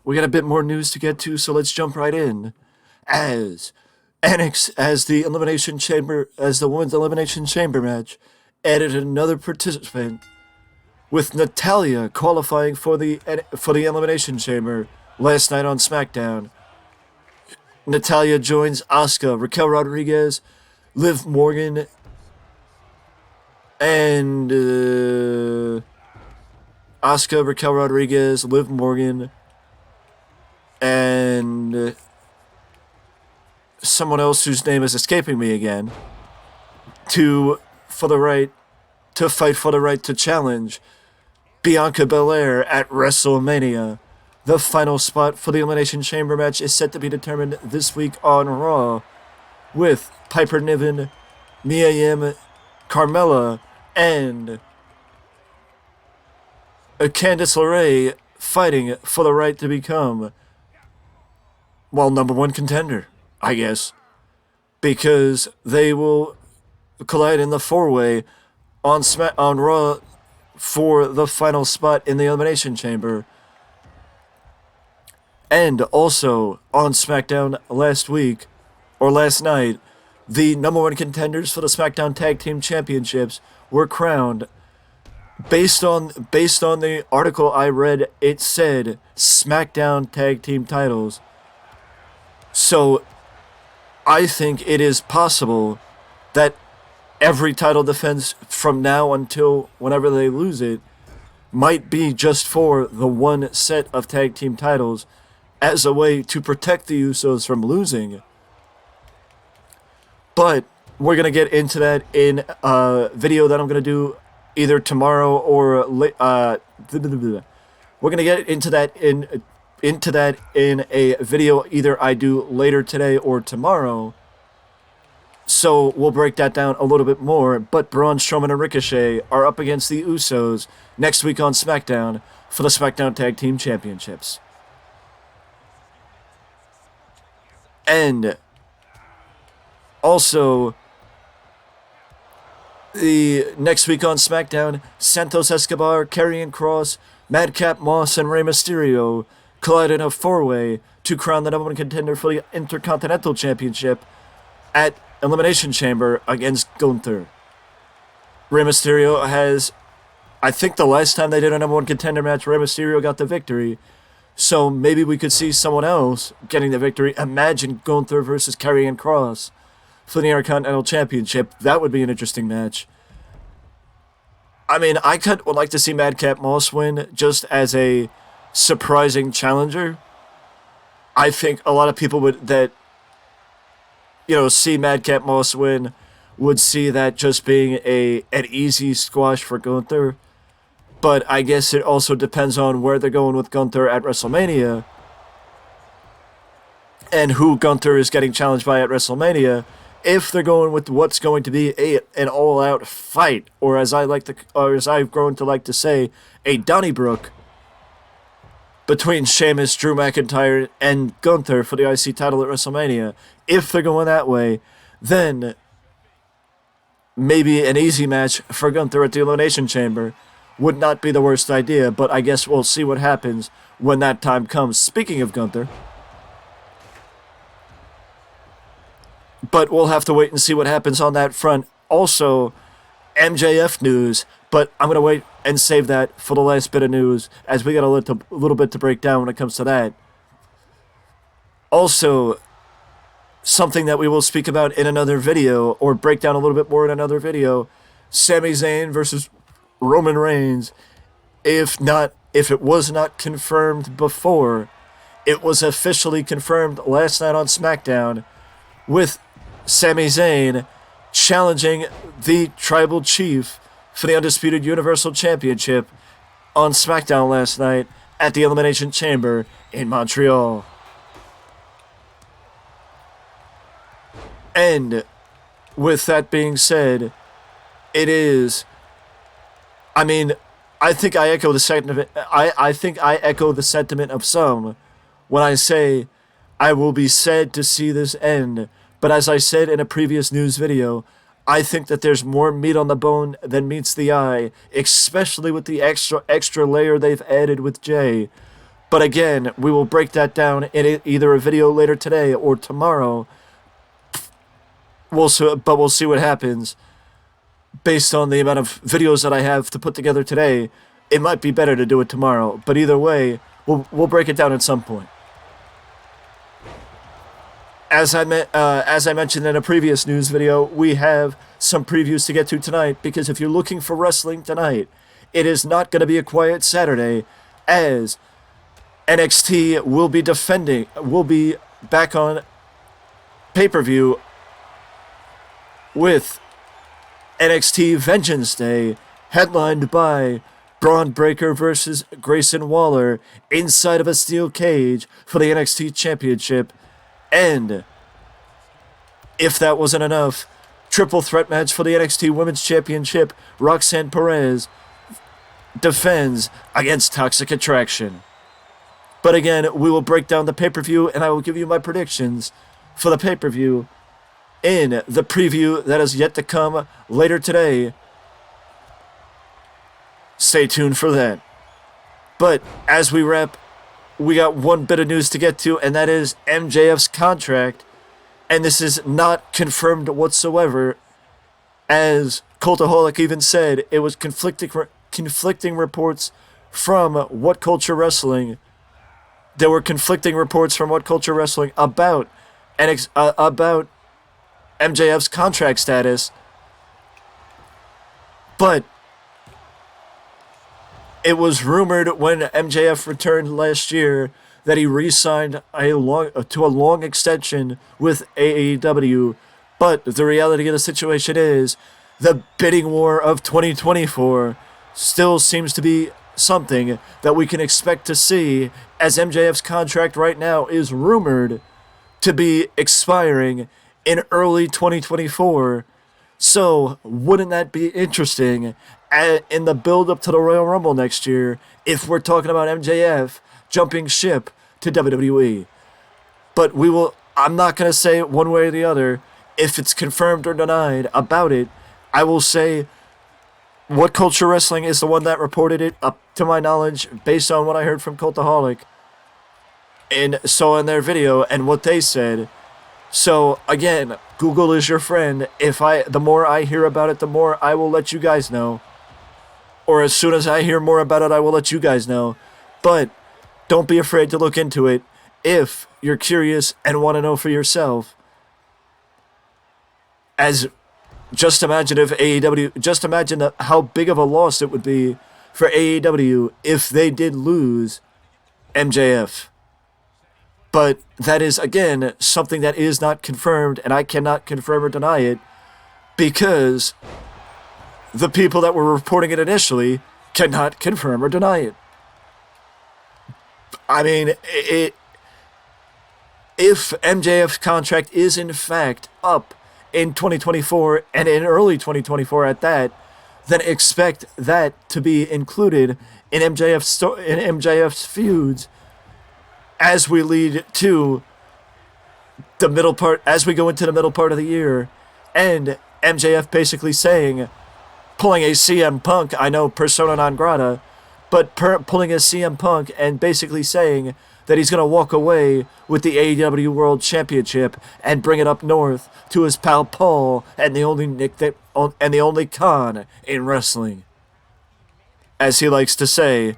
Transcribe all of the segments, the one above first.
we got a bit more news to get to, so let's jump right in. As the women's elimination chamber match added another participant, with Natalia qualifying for the elimination chamber last night on SmackDown. Natalia joins Asuka, Raquel Rodriguez, Liv Morgan, and Asuka, Raquel Rodriguez, Liv Morgan, and someone else whose name is escaping me again, to fight for the right to challenge Bianca Belair at WrestleMania. The final spot for the Elimination Chamber match is set to be determined this week on Raw, with Piper Niven, Mia Yim, Carmella, and Candice LeRae fighting for the right to become, number one contender, I guess, because they will collide in the four-way on Raw for the final spot in the Elimination Chamber. And also on SmackDown last night, the number one contenders for the SmackDown Tag Team Championships were crowned. Based on the article I read, it said SmackDown Tag Team titles. So I think it is possible that every title defense from now until whenever they lose it might be just for the one set of tag team titles, as a way to protect the Usos from losing. But we're going to get into that in a video that I'm going to do either tomorrow or we're going to get into that in a video either I do later today or tomorrow. So we'll break that down a little bit more. But Braun Strowman and Ricochet are up against the Usos next week on SmackDown for the SmackDown Tag Team Championships. And also, the next week on SmackDown, Santos Escobar, Karrion Kross, Madcap Moss, and Rey Mysterio collide in a four-way to crown the number one contender for the Intercontinental Championship at Elimination Chamber against Gunther. Rey Mysterio has, I think the last time they did a number one contender match, Rey Mysterio got the victory. So maybe we could see someone else getting the victory. Imagine Gunther versus Karrion Kross for the Intercontinental Championship. That would be an interesting match. I mean, I would like to see Madcap Moss win just as a surprising challenger. I think a lot of people see Madcap Moss win would see that just being an easy squash for Gunther. But I guess it also depends on where they're going with Gunther at WrestleMania and who Gunther is getting challenged by at WrestleMania. If they're going with what's going to be an all-out fight, or as I've grown to like to say, a Donnybrook between Sheamus, Drew McIntyre, and Gunther for the IC title at WrestleMania. If they're going that way, then maybe an easy match for Gunther at the Elimination Chamber would not be the worst idea, but I guess we'll see what happens when that time comes. Speaking of Gunther, but we'll have to wait and see what happens on that front. Also, MJF news, but I'm going to wait and save that for the last bit of news, as we got a little bit to break down when it comes to that. Also, something that we will speak about in another video, or break down a little bit more in another video, Sami Zayn versus Roman Reigns. If it was not confirmed before, it was officially confirmed last night on SmackDown, with Sami Zayn challenging the Tribal Chief for the Undisputed Universal Championship on SmackDown last night at the Elimination Chamber in Montreal. And with that being said, I think I echo the sentiment. I think I echo the sentiment of some when I say I will be sad to see this end. But as I said in a previous news video, I think that there's more meat on the bone than meets the eye, especially with the extra layer they've added with Jay. But again, we will break that down in either a video later today or tomorrow. We'll see what happens. Based on the amount of videos that I have to put together today, it might be better to do it tomorrow. But either way, we'll break it down at some point. As I mentioned in a previous news video, we have some previews to get to tonight, because if you're looking for wrestling tonight, it is not going to be a quiet Saturday, as NXT will be back on pay-per-view with NXT Vengeance Day, headlined by Braun Breaker versus Grayson Waller inside of a steel cage for the NXT Championship. And if that wasn't enough, triple threat match for the NXT Women's Championship. Roxanne Perez defends against Toxic Attraction. But again, we will break down the pay-per-view, and I will give you my predictions for the pay-per-view in the preview that is yet to come later today. Stay tuned for that. But as we wrap, we got one bit of news to get to, and that is MJF's contract. And this is not confirmed whatsoever, as Cultaholic even said it was conflicting reports from What Culture Wrestling. There were conflicting reports from What Culture Wrestling about MJF's contract status, but it was rumored when MJF returned last year that he re-signed to a long extension with AEW. But the reality of the situation is the bidding war of 2024 still seems to be something that we can expect to see, as MJF's contract right now is rumored to be expiring in early 2024. So wouldn't that be interesting in the build-up to the Royal Rumble next year if we're talking about MJF jumping ship to WWE? But I'm not going to say one way or the other if it's confirmed or denied about it. I will say What Culture Wrestling is the one that reported it, up to my knowledge, based on what I heard from Cultaholic and saw in their video and what they said. So again, Google is your friend. The more I hear about it, the more I will let you guys know. Or as soon as I hear more about it, I will let you guys know. But don't be afraid to look into it if you're curious and want to know for yourself. Just imagine how big of a loss it would be for AEW if they did lose MJF. But that is, again, something that is not confirmed, and I cannot confirm or deny it, because the people that were reporting it initially cannot confirm or deny it. I mean, if MJF's contract is in fact up in 2024, and in early 2024 at that, then expect that to be included in MJF's feuds as we lead to the middle part, as we go into the middle part of the year, and MJF basically pulling a CM Punk, I know persona non grata, but pulling a CM Punk and basically saying that he's going to walk away with the AEW World Championship and bring it up north to his pal Paul and the only Khan in wrestling, as he likes to say.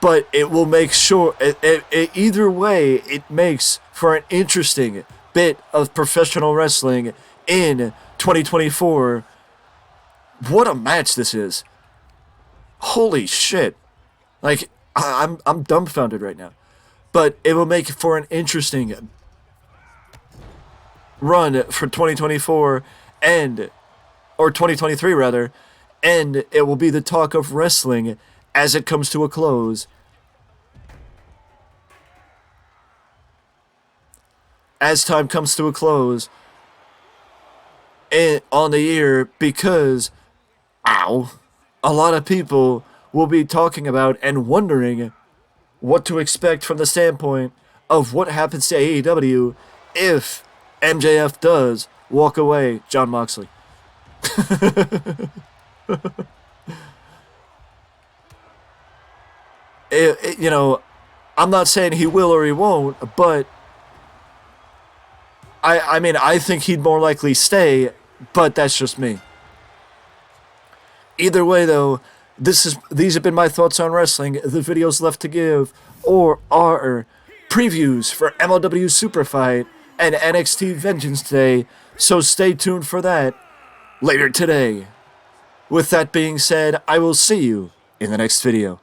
But it will make sure, either way, it makes for an interesting bit of professional wrestling in 2024. What a match this is. Holy shit. Like, I'm dumbfounded right now. But it will make for an interesting run for 2024 or 2023 rather, and it will be the talk of wrestling as it comes to a close. As time comes to a close on the year, because a lot of people will be talking about and wondering what to expect from the standpoint of what happens to AEW if MJF does walk away, John Moxley. You know, I'm not saying he will or he won't, but I mean, I think he'd more likely stay, but that's just me. Either way, though, these have been my thoughts on wrestling. The videos left to give or are previews for MLW Superfight and NXT Vengeance Day, so stay tuned for that later today. With that being said, I will see you in the next video.